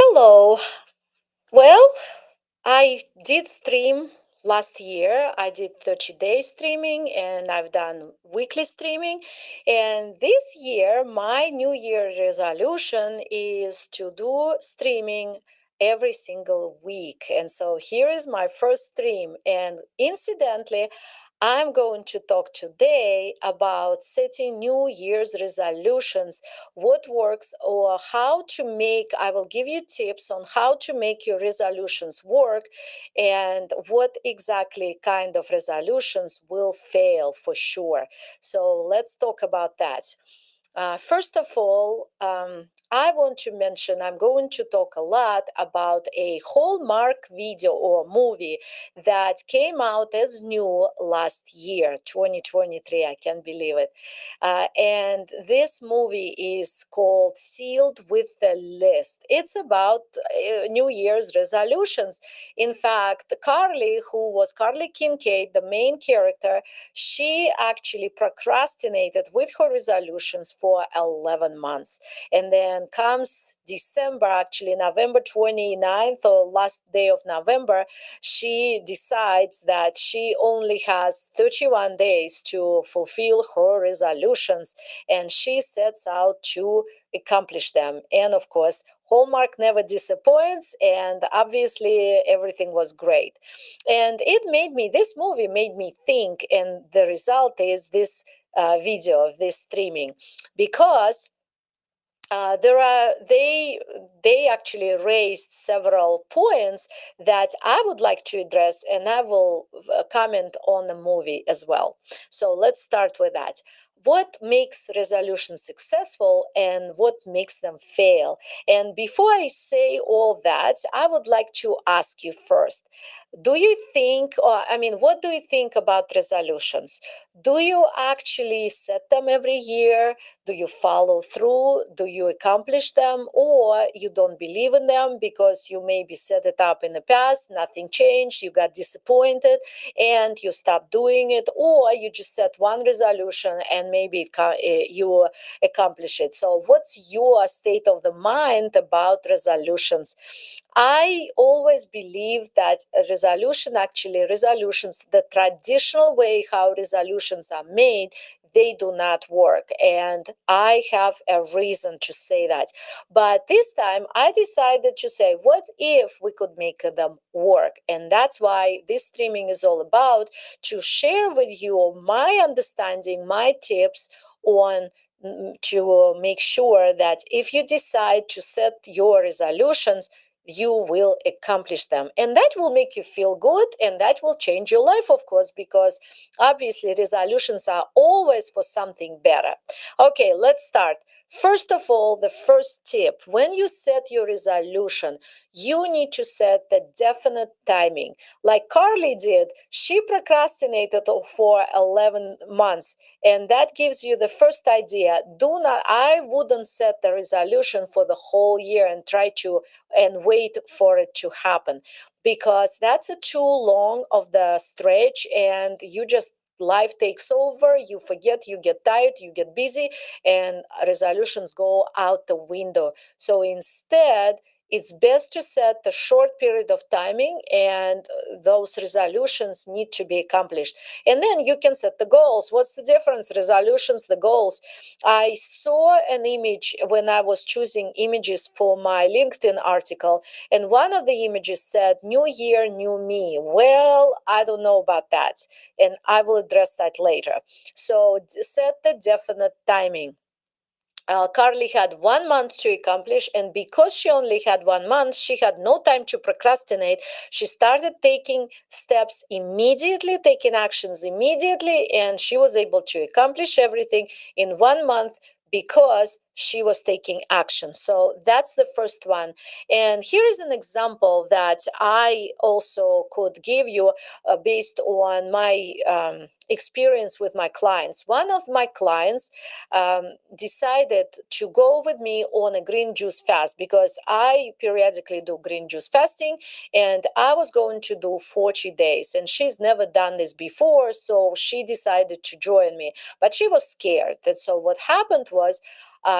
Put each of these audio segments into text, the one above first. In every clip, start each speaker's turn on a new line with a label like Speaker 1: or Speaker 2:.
Speaker 1: Hello. Well, I did stream last year. I did 30-day streaming and I've done weekly streaming. And this year, my New Year resolution is to do streaming every single week. And so here is my first stream. And incidentally, I'm going to talk today about setting New Year's resolutions, what works, or how to make. I will give you tips on how to make your resolutions work and what exactly kind of resolutions will fail for sure. So let's talk about that. First of all, I want to mention I'm going to talk a lot about a Hallmark video or movie that came out as new last year, 2023. I can't believe it. And this movie is called Sealed with the List. It's about New Year's resolutions. In fact, Carly Kincaid, the main character, she actually procrastinated with her resolutions for 11 months. And then comes December, actually November 29th or last day of November, she decides that she only has 31 days to fulfill her resolutions and she sets out to accomplish them. And of course, Hallmark never disappoints, and obviously everything was great. And this movie made me think, and the result is this video of this streaming, because there are they actually raised several points that I would like to address, and I will comment on the movie as well. So let's start with that. What makes resolutions successful and what makes them fail? And before I say all that, I would like to ask you first, do you think, or I mean, what do you think about resolutions? Do you actually set them every year? Do you follow through? Do you accomplish them? Or you don't believe in them because you maybe set it up in the past, nothing changed, you got disappointed, and you stopped doing it? Or you just set one resolution and maybe you accomplish it. So, what's your state of the mind about resolutions? I always believe that resolutions, the traditional way how resolutions are made, they do not work. And I have a reason to say that. But this time I decided to say, what if we could make them work? And that's why this streaming is all about, to share with you my understanding, my tips on to make sure that if you decide to set your resolutions, you will accomplish them, and that will make you feel good, and that will change your life, of course, because obviously resolutions are always for something better. Okay, let's start. First of all, the first tip: when you set your resolution, you need to set the definite timing. Like Carly did, she procrastinated for 11 months, and that gives you the first idea. I wouldn't set the resolution for the whole year and try to and wait for it to happen, because that's a too long of the stretch, and you just life takes over, you forget, you get tired, you get busy, and resolutions go out the window. So instead, it's best to set a short period of timing, and those resolutions need to be accomplished. And then you can set the goals. What's the difference? Resolutions, the goals. I saw an image when I was choosing images for my LinkedIn article, and one of the images said, New Year, New Me. Well, I don't know about that, and I will address that later. So set the definite timing. Carly had 1 month to accomplish, and because she only had 1 month, she had no time to procrastinate. She started taking steps immediately, taking actions immediately, and she was able to accomplish everything in 1 month because she was taking action. So that's the first one. And here is an example that I also could give you based on my experience with my clients. One of my clients decided to go with me on a green juice fast, because I periodically do green juice fasting, and I was going to do 40 days, and she's never done this before, so she decided to join me, but she was scared. And so what happened was,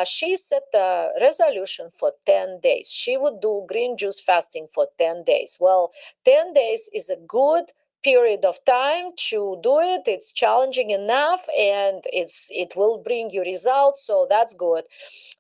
Speaker 1: She set the resolution for 10 days. She would do green juice fasting for 10 days. Well, 10 days is a good period of time to do it. It's challenging enough, and it will bring you results, so that's good.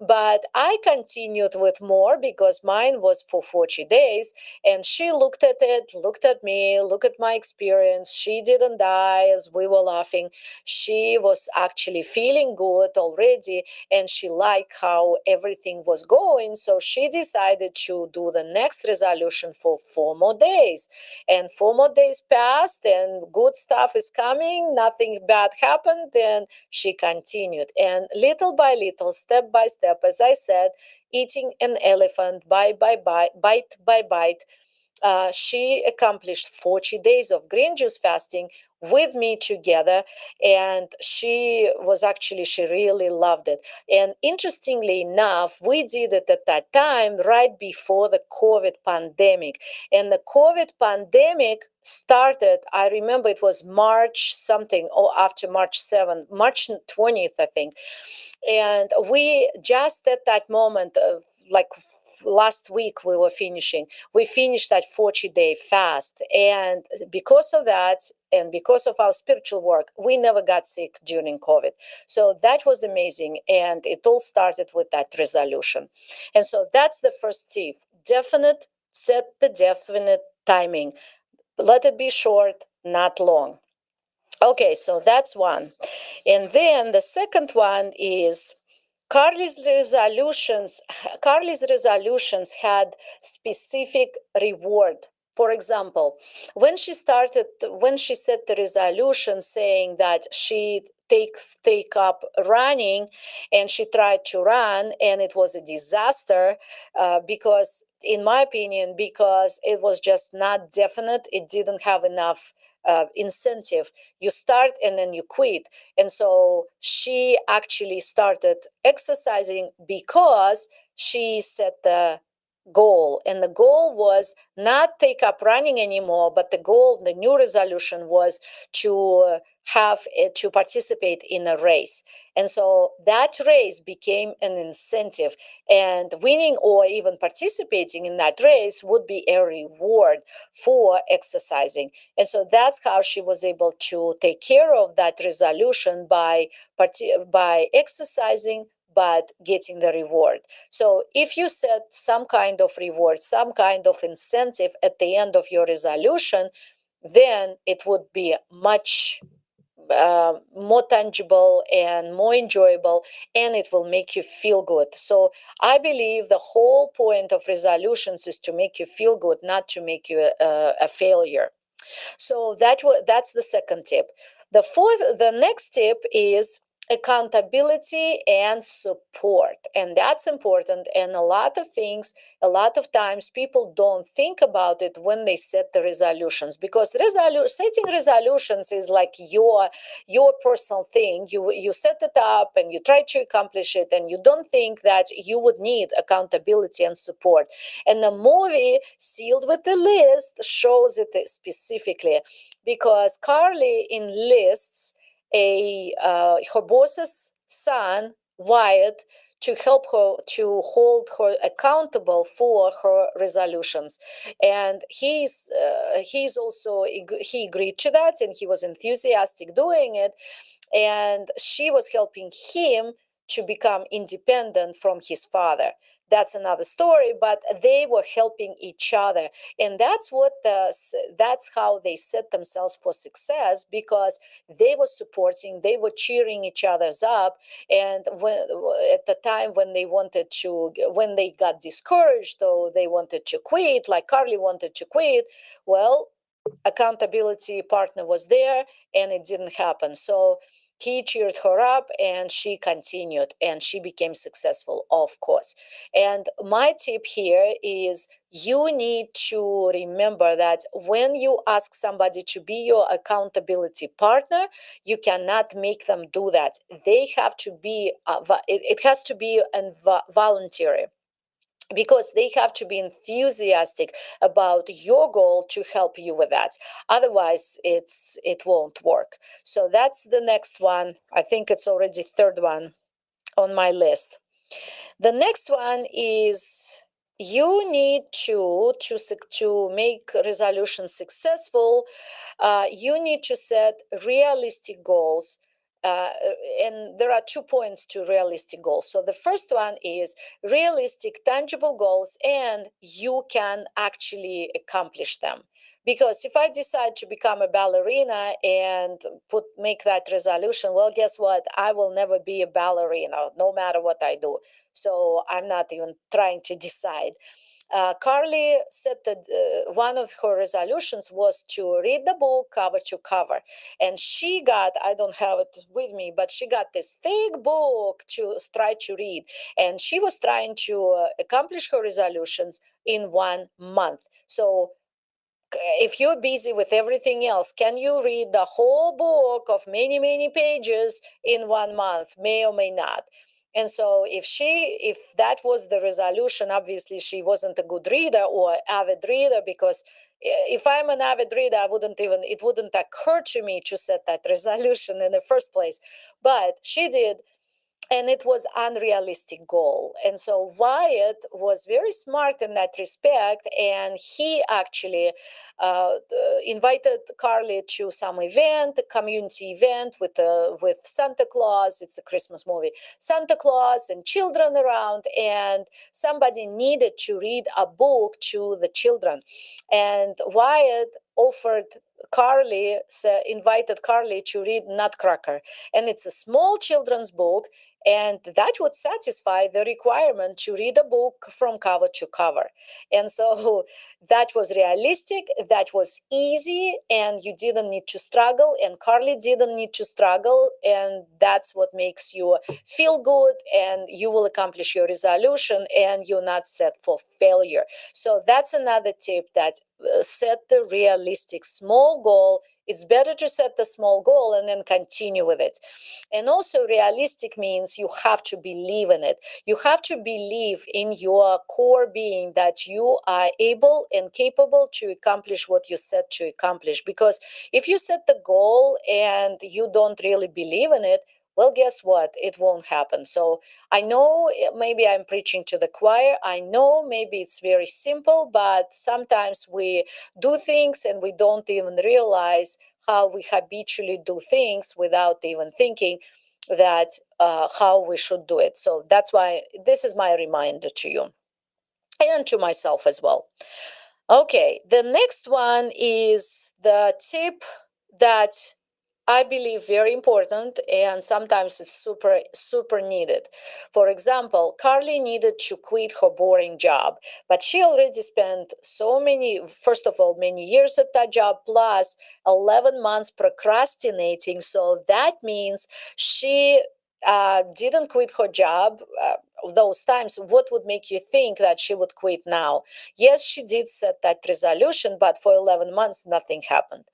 Speaker 1: But I continued with more because mine was for 40 days. And she looked at it, looked at me, looked at my experience. She didn't die as we were laughing. She was actually feeling good already, and she liked how everything was going. So she decided to do the next resolution for 4 more days. And 4 more days passed, and good stuff is coming. Nothing bad happened. And she continued. And little by little, step by step, as I said, eating an elephant bite by bite, she accomplished 40 days of green juice fasting with me together. And she really loved it. And interestingly enough, we did it at that time right before the COVID pandemic. And the COVID pandemic started, I remember it was March something, or after March 7th, March 20th, I think. And we just at that moment, like last week we finished that 40-day fast. And because of that, and because of our spiritual work, we never got sick during COVID. So that was amazing. And it all started with that resolution. And so that's the first tip. Set the definite timing. Let it be short, not long. Okay, so that's one. And then the second one is Carly's resolutions. Carly's resolutions had specific reward. For example, when she set the resolution saying that she take up running, and she tried to run, and it was a disaster, because, in my opinion, because it was just not definite. It didn't have enough incentive. You start and then you quit. And so she actually started exercising because she set the goal. And the goal was not take up running anymore, but the new resolution was to to participate in a race. And so that race became an incentive, and winning or even participating in that race would be a reward for exercising. And so that's how she was able to take care of that resolution by exercising but getting the reward. So if you set some kind of reward, some kind of incentive at the end of your resolution, then it would be much more tangible and more enjoyable, and it will make you feel good. So I believe the whole point of resolutions is to make you feel good, not to make you a failure. So that's the second tip. The next tip is accountability and support, and that's important. And a lot of times people don't think about it when they set the resolutions, because setting resolutions is like your personal thing. You set it up and you try to accomplish it, and you don't think that you would need accountability and support. And the movie Sealed with the List shows it specifically, because Carly enlists her boss's son Wyatt to help her, to hold her accountable for her resolutions. And he's also he agreed to that, and he was enthusiastic doing it. And she was helping him to become independent from his father. That's another story, but they were helping each other. And that's how they set themselves for success, because they were supporting, they were cheering each other's up. And at the time when they got discouraged, or they wanted to quit, like Carly wanted to quit, well, accountability partner was there, and it didn't happen. So he cheered her up, and she continued, and she became successful, of course. And my tip here is, you need to remember that when you ask somebody to be your accountability partner, you cannot make them do that. They have to be it has to be voluntary, because they have to be enthusiastic about your goal to help you with that. Otherwise, it won't work. So that's the next one. I think it's already third one on my list. The next one is you need to make resolution successful. You need to set realistic goals. Uh, and there are 2 points to realistic goals. So the first one is realistic, tangible goals, and you can actually accomplish them. Because if I decide to become a ballerina and make that resolution, well, guess what? I will never be a ballerina, no matter what I do. So I'm not even trying to decide. Carly said that one of her resolutions was to read the book cover to cover. And she got, I don't have it with me, but she got this thick book to try to read. And she was trying to accomplish her resolutions in 1 month. So if you're busy with everything else, can you read the whole book of many, many pages in 1 month? May or may not. And so if that was the resolution, obviously she wasn't a good reader or avid reader, because if I'm an avid reader, it wouldn't occur to me to set that resolution in the first place. But she did, and it was unrealistic goal. And so Wyatt was very smart in that respect, and he actually invited Carly to some event, a community event with Santa Claus. It's a Christmas movie. Santa Claus and children around, and somebody needed to read a book to the children, and Wyatt invited Carly to read Nutcracker, and it's a small children's book, and that would satisfy the requirement to read a book from cover to cover. And so that was realistic, that was easy, and you didn't need to struggle, and Carly didn't need to struggle, and that's what makes you feel good, and you will accomplish your resolution, and you're not set for failure. So that's another tip, that set the realistic small goal. It's better to set the small goal and then continue with it. And also, realistic means you have to believe in it. You have to believe in your core being that you are able and capable to accomplish what you set to accomplish. Because if you set the goal and you don't really believe in it, well, guess what? It won't happen. So I know maybe I'm preaching to the choir. I know maybe it's very simple, but sometimes we do things and we don't even realize how we habitually do things without even thinking that how we should do it. So that's why this is my reminder to you and to myself as well. Okay, the next one is the tip that I believe very important, and sometimes it's super needed. For example, Carly needed to quit her boring job, but she already spent first of all, many years at that job, plus 11 months procrastinating. So that means she didn't quit her job. Those times, what would make you think that she would quit now? Yes, she did set that resolution, but for 11 months, nothing happened.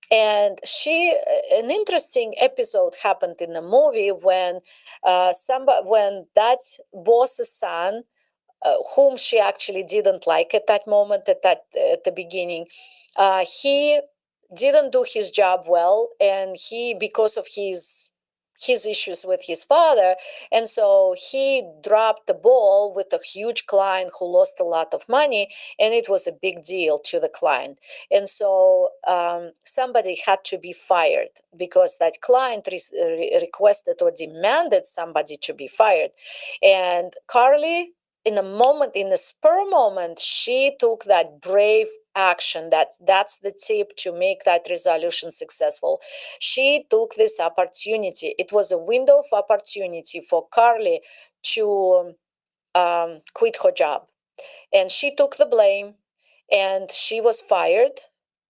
Speaker 1: And an interesting episode happened in the movie when when that boss's son, whom she actually didn't like at that moment, at the beginning, he didn't do his job well, and because of his issues with his father, and so he dropped the ball with a huge client who lost a lot of money, and it was a big deal to the client. And so somebody had to be fired because that client requested or demanded somebody to be fired. And Carly, in a spur moment, she took that brave action. That's the tip to make that resolution successful. She took this opportunity. It was a window of opportunity for Carly to quit her job, and she took the blame, and she was fired,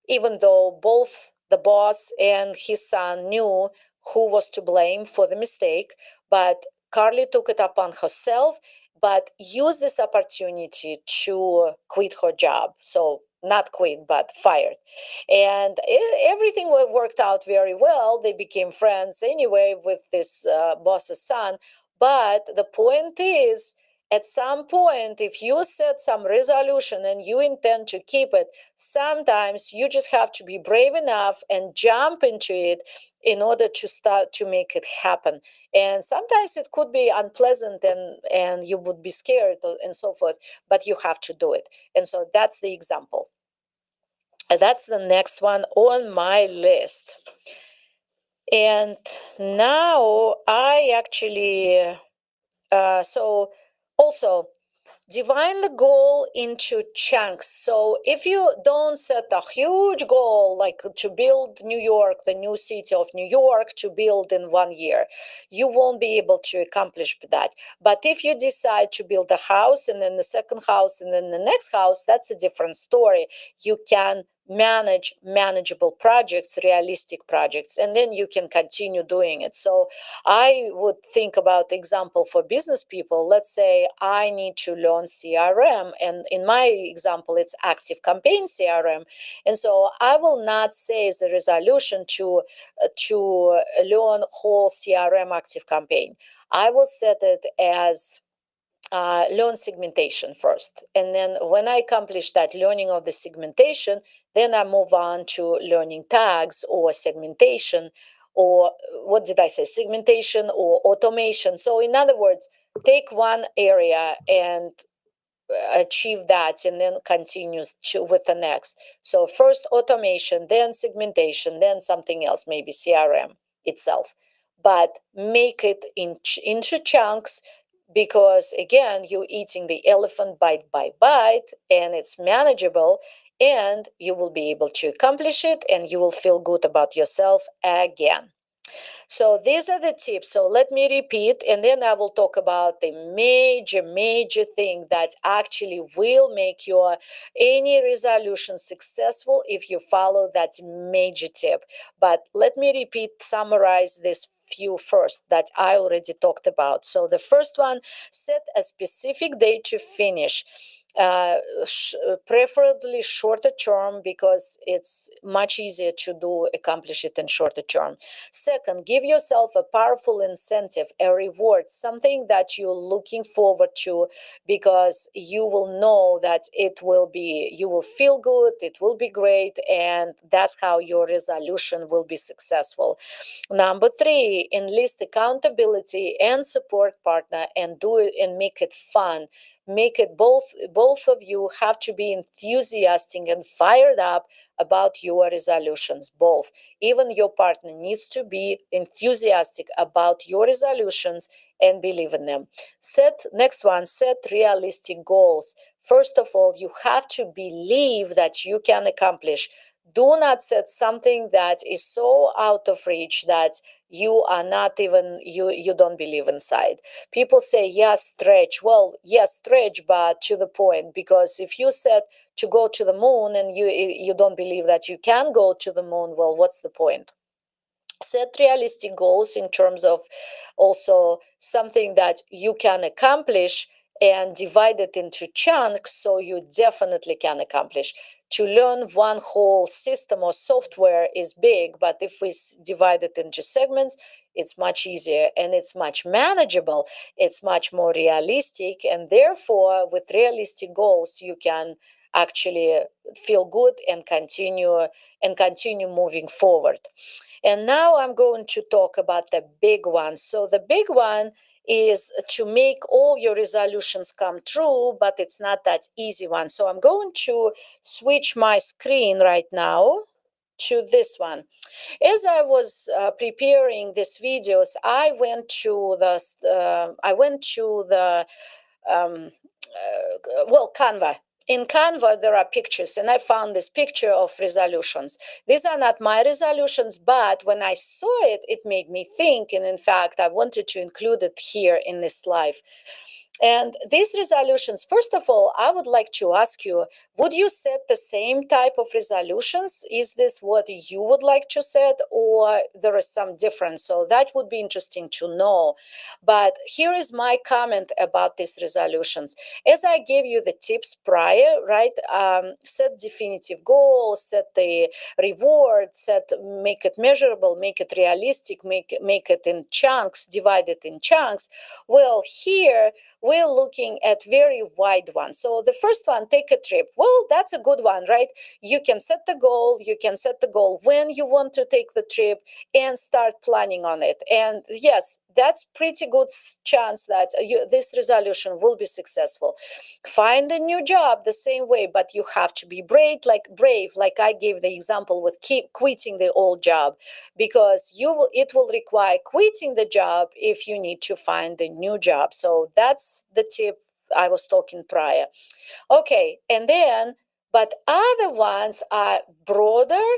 Speaker 1: even though both the boss and his son knew who was to blame for the mistake. But Carly took it upon herself, but used this opportunity to quit her job. So not quit, but fired. And everything worked out very well. They became friends anyway with this boss's son. But the point is, At some point, if you set some resolution and you intend to keep it, sometimes you just have to be brave enough and jump into it in order to start to make it happen. And sometimes it could be unpleasant and you would be scared and so forth, but you have to do it. And so that's the example. That's the next one on my list. And now I actually, so also divide the goal into chunks. So if you don't set a huge goal, like to build New York, the new city of New York, to build in 1 year, you won't be able to accomplish that. But if you decide to build a house and then the second house and then the next house, that's a different story. You can manage manageable projects, realistic projects, and then you can continue doing it. So I would think about example for business people. Let's say I need to learn CRM, and in my example, it's Active Campaign CRM. And so I will not say as a resolution to learn whole CRM Active Campaign. I will set it as learn segmentation first. And then when I accomplish that learning of the segmentation, then I move on to learning tags or segmentation, or what did I say? Segmentation or automation. So in other words, take one area and achieve that and then continues with the next. So first automation, then segmentation, then something else, maybe CRM itself. But make it into chunks, because again, you're eating the elephant bite by bite and it's manageable, and you will be able to accomplish it and you will feel good about yourself again. So these are the tips. So let me repeat, and then I will talk about the major thing that actually will make your any resolution successful if you follow that major tip. But let me repeat, summarize this few first that I already talked about. So the first one, set a specific date to finish. Preferably shorter term, because it's much easier to accomplish it in shorter term. Second, give yourself a powerful incentive, a reward, something that you're looking forward to, because you will know that you will feel good, it will be great, and that's how your resolution will be successful. Number three, enlist accountability and support partner and do it and make it fun. Make it both of you have to be enthusiastic and fired up about your resolutions. Both, even your partner needs to be enthusiastic about your resolutions and believe in them. Next one, set realistic goals. First of all, you have to believe that you can accomplish. Do not set something that is so out of reach that you are not even you don't believe inside. People say yes, stretch. Well, yes, stretch, but to the point, because if you said to go to the moon and you don't believe that you can go to the moon, well, what's the point? Set realistic goals in terms of also something that you can accomplish, and divide it into chunks so you definitely can accomplish. To learn one whole system or software is big, but if we divide it into segments, it's much easier and it's much manageable. It's much more realistic, and therefore with realistic goals you can actually feel good and continue moving forward. And now I'm going to talk about the big one. So the big one is to make all your resolutions come true, but it's not that easy one. So I'm going to switch my screen right now to this one. As I was preparing these videos, I went to the Canva. In Canva, there are pictures, and I found this picture of resolutions. These are not my resolutions, but when I saw it, it made me think, and in fact, I wanted to include it here in this live. And these resolutions, first of all, I would like to ask you, would you set the same type of resolutions? Is this what you would like to set, or there is some difference? So that would be interesting to know. But here is my comment about these resolutions. As I gave you the tips prior, right? Set definitive goals, set the reward, make it measurable, make it realistic, make it in chunks, divide it in chunks. Well, here we're looking at very wide ones. So the first one, take a trip. Well, that's a good one, right? You can set the goal. You can set the goal when you want to take the trip and start planning on it. And yes, that's pretty good chance that this resolution will be successful. Find a new job the same way, but you have to be brave, like I gave the example with keep quitting the old job, because it will require quitting the job if you need to find a new job. So that's the tip I was talking prior. Okay, and then, but other ones are broader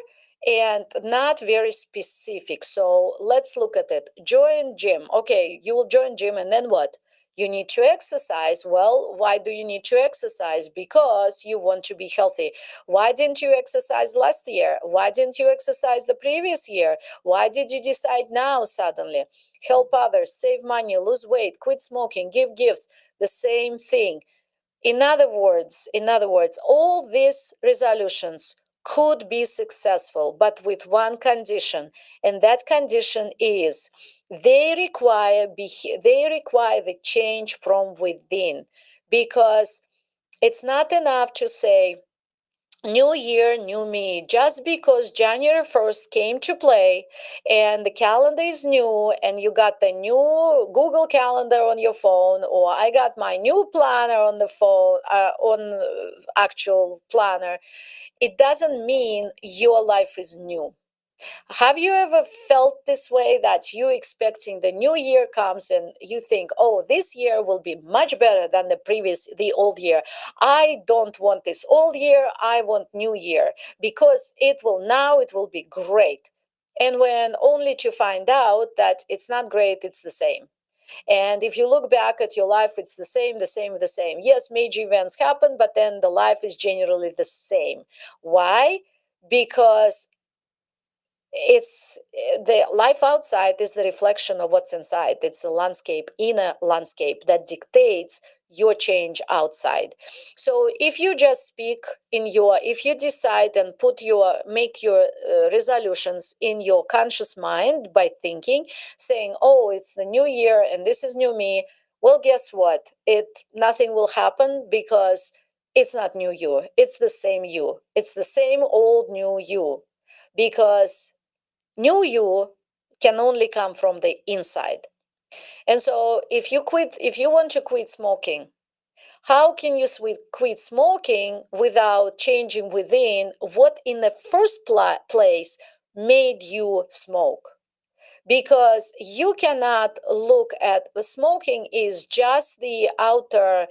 Speaker 1: and not very specific. So let's look at it. Join gym. Okay, you will join gym, and then what? You need to exercise. Well, why do you need to exercise? Because you want to be healthy. Why didn't you exercise last year? Why didn't you exercise the previous year? Why did you decide now suddenly? Help others, save money, lose weight, quit smoking, give gifts. The same thing. In other words, all these resolutions could be successful, but with one condition, and that condition is they require the change from within, because it's not enough to say new year, new me, just because January 1st came to play and the calendar is new and you got the new Google Calendar on your phone, or I got my new planner on the phone, on actual planner. It doesn't mean your life is new. Have you ever felt this way, that you expecting the new year comes and you think, oh, this year will be much better than the old year. I don't want this old year. I want new year, because it will be great. And when only to find out that it's not great, it's the same. And if you look back at your life, it's the same, the same, the same. Yes, major events happen, but then the life is generally the same. Why? Because it's the life outside is the reflection of what's inside. It's the landscape, inner landscape, that dictates your change outside. So if you just speak if you decide and make your resolutions in your conscious mind by thinking, saying, oh, it's the new year and this is new me, well, guess what, nothing will happen, because it's not new you, it's the same you, it's the same old new you, because new you can only come from the inside. And so if you want to quit smoking, how can you quit smoking without changing within what in the first place made you smoke? Because you cannot look at smoking is just the outer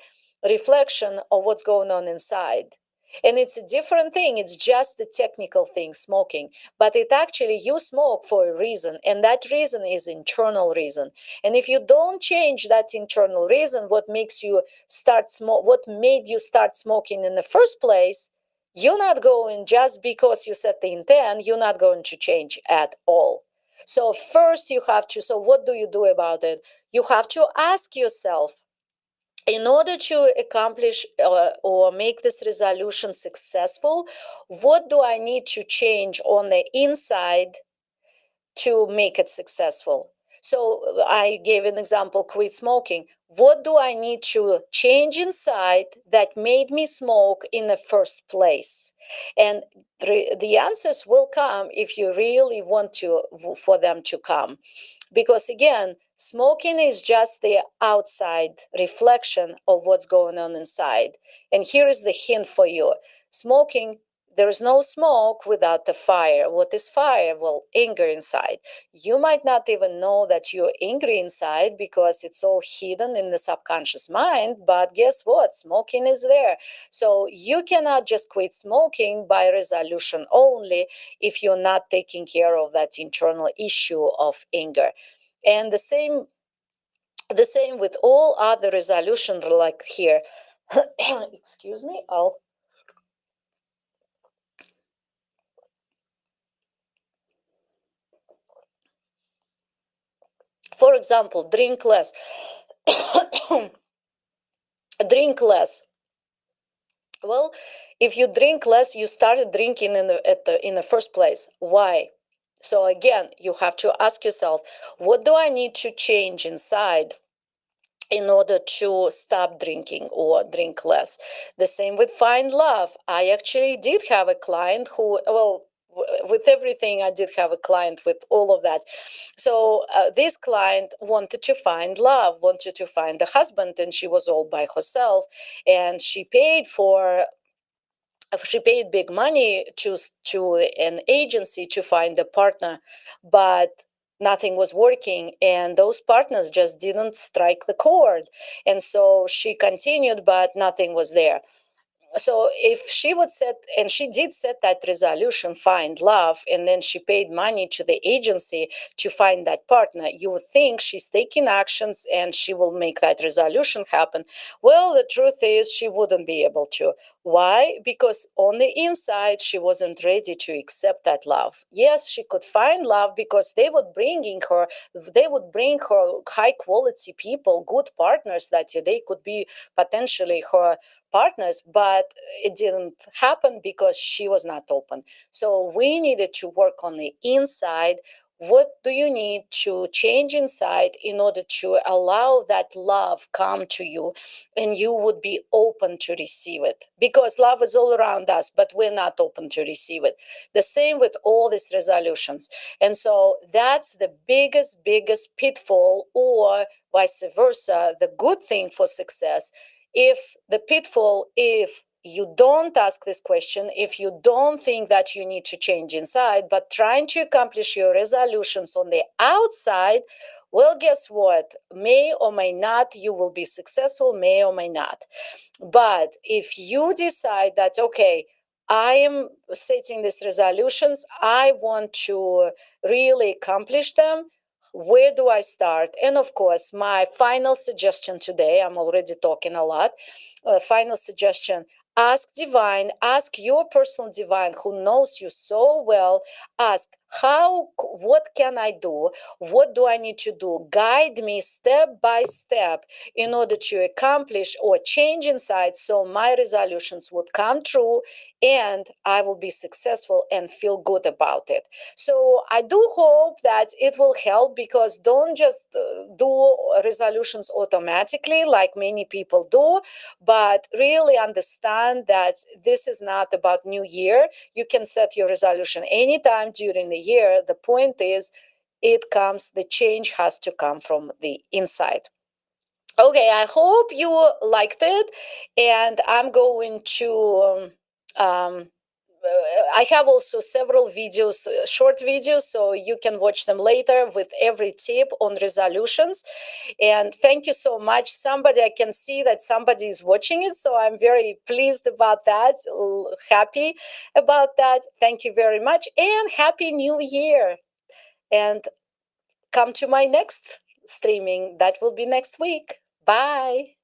Speaker 1: reflection of what's going on inside, and it's a different thing. It's just the technical thing, smoking, but it actually, you smoke for a reason, and that reason is internal reason. And if you don't change that internal reason, what made you start smoking in the first place, you're not going, just because you set the intent, you're not going to change at all. So first so what do you do about it? You have to ask yourself, in order to accomplish or make this resolution successful, what do I need to change on the inside to make it successful? So I gave an example, quit smoking. What do I need to change inside that made me smoke in the first place? And the answers will come if you really want for them to come. Because again, smoking is just the outside reflection of what's going on inside. And here is the hint for you. Smoking, there is no smoke without the fire. What is fire? Well, anger inside. You might not even know that you're angry inside, because it's all hidden in the subconscious mind, but guess what? Smoking is there. So you cannot just quit smoking by resolution only if you're not taking care of that internal issue of anger. And the same with all other resolution, like here. Excuse me. For example, drink less. Drink less. Well, if you drink less, you started drinking in the first place. Why? So again, you have to ask yourself, what do I need to change inside in order to stop drinking or drink less. The same with find love. I actually did have a client who, well, with everything, I did have a client with all of that. So this client wanted to find love, wanted to find a husband, and she was all by herself. And she paid big money to an agency to find a partner, but nothing was working, and those partners just didn't strike the chord. And so she continued, but nothing was there. So if she would set, and she did set that resolution, find love, and then she paid money to the agency to find that partner, you would think she's taking actions and she will make that resolution happen. Well, the truth is she wouldn't be able to. Why? Because on the inside she wasn't ready to accept that love. Yes, she could find love because they would bring her high quality people, good partners that they could be potentially her partners, but it didn't happen because she was not open. So we needed to work on the inside. What do you need to change inside in order to allow that love come to you, and you would be open to receive it? Because love is all around us, but we're not open to receive it. The same with all these resolutions. And so that's the biggest pitfall, or vice versa, the good thing for success. If the pitfall, if you don't ask this question, if you don't think that you need to change inside, but trying to accomplish your resolutions on the outside, well, guess what? May or may not, you will be successful, may or may not. But if you decide that, okay, I am setting these resolutions, I want to really accomplish them, where do I start? And of course, my final suggestion today, I'm already talking a lot. Final suggestion: ask divine, ask your personal divine who knows you so well. Ask, what can I do? What do I need to do? Guide me step by step in order to accomplish or change inside, so my resolutions would come true and I will be successful and feel good about it. So I do hope that it will help, because don't just do resolutions automatically like many people do, but really understand that this is not about New Year. You can set your resolution anytime during the year. The point is, the change has to come from the inside. Okay, I hope you liked it, and I'm going to. I have also several videos, short videos, so you can watch them later with every tip on resolutions. And thank you so much. I can see that somebody is watching it, so I'm very pleased about that, happy about that. Thank you very much, and Happy New Year. And come to my next streaming. That will be next week. Bye.